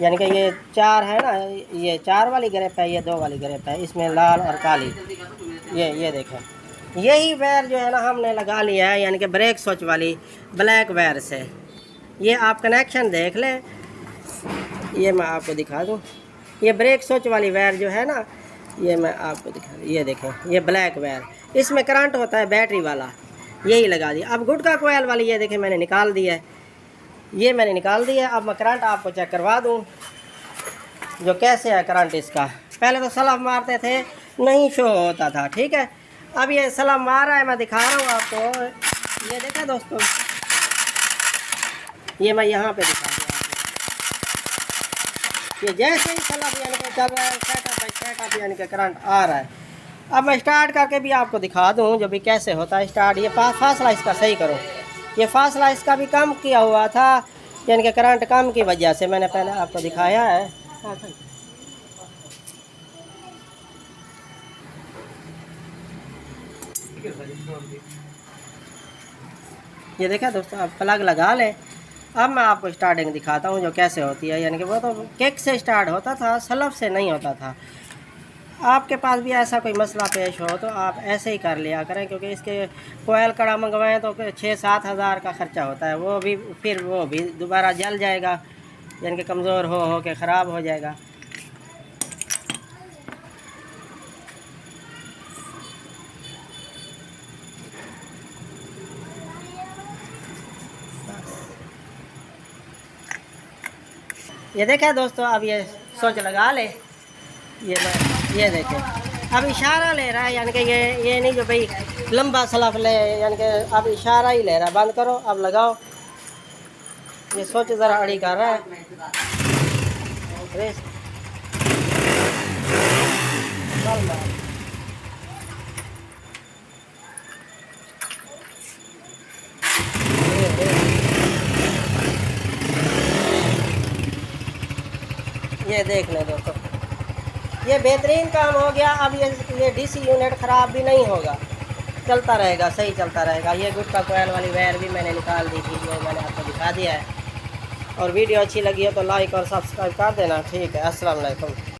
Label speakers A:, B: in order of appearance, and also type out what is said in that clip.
A: यानी कि ये 4 है ना, ये 4 वाली ग्रिप है, ये 2 वाली ग्रिप है, इसमें लाल और काली। ये देखें, यही वायर जो है ना हमने लगा लिया है, यानी कि ब्रेक स्विच वाली ब्लैक वायर से। ये आप कनेक्शन देख लें, ये मैं आपको दिखा दूँ। ये ब्रेक स्विच वाली वायर जो है ना, ये मैं आपको दिखा दूँ। ये देखें, ये ब्लैक वायर, इसमें करंट होता है बैटरी वाला, यही लगा दिया। अब गुटका कोयल वाली ये देखें मैंने निकाल दिया है, ये मैंने निकाल दिया। अब मैं करंट आपको चेक करवा दूँ जो कैसे है करंट इसका। पहले तो सलाब मारते थे, नहीं शो होता था, ठीक है। अब ये सलाब मार रहा है, मैं दिखा रहा हूँ आपको। ये देखा दोस्तों, ये मैं यहाँ पे दिखा दूँ आपको। ये जैसे ही सलाब यानी कि चल रहा है, सेटअप यानी कि करंट आ रहा है। अब मैं स्टार्ट करके भी आपको दिखा दूँ जो भी कैसे होता है स्टार्ट। ये फासला इसका सही करो, ये फासला इसका भी कम किया हुआ था, यानी कि करंट कम की वजह से मैंने पहले आपको दिखाया है। ये देखा दोस्तों, अब प्लग लगा लें। अब मैं आपको स्टार्टिंग दिखाता हूँ जो कैसे होती है, यानी कि वो तो किक से स्टार्ट होता था, सलफ से नहीं होता था। आपके पास भी ऐसा कोई मसला पेश हो तो आप ऐसे ही कर लिया करें, क्योंकि इसके कोयल कड़ा मंगवाएं तो 6-7 हज़ार का ख़र्चा होता है, वो भी फिर वो भी दोबारा जल जाएगा, यानी कि कमज़ोर हो के ख़राब हो जाएगा। ये देखें दोस्तों, अब ये स्विच लगा ले। ये देखें, अब इशारा ले रहा है, यानी कि ये नहीं जो भाई लंबा सलफ ले, यानी कि अब इशारा ही ले रहा है। बंद करो, अब लगाओ। ये स्विच ज़रा अड़ी कर रहा है। ये देख लें दोस्तों, ये बेहतरीन काम हो गया। अब ये डीसी यूनिट ख़राब भी नहीं होगा, चलता रहेगा, सही चलता रहेगा। ये गुटका कोयल वाली वायर भी मैंने निकाल दी थी, जो मैंने आपको दिखा दिया है। और वीडियो अच्छी लगी हो तो लाइक और सब्सक्राइब कर देना, ठीक है। अस्सलाम वालेकुम।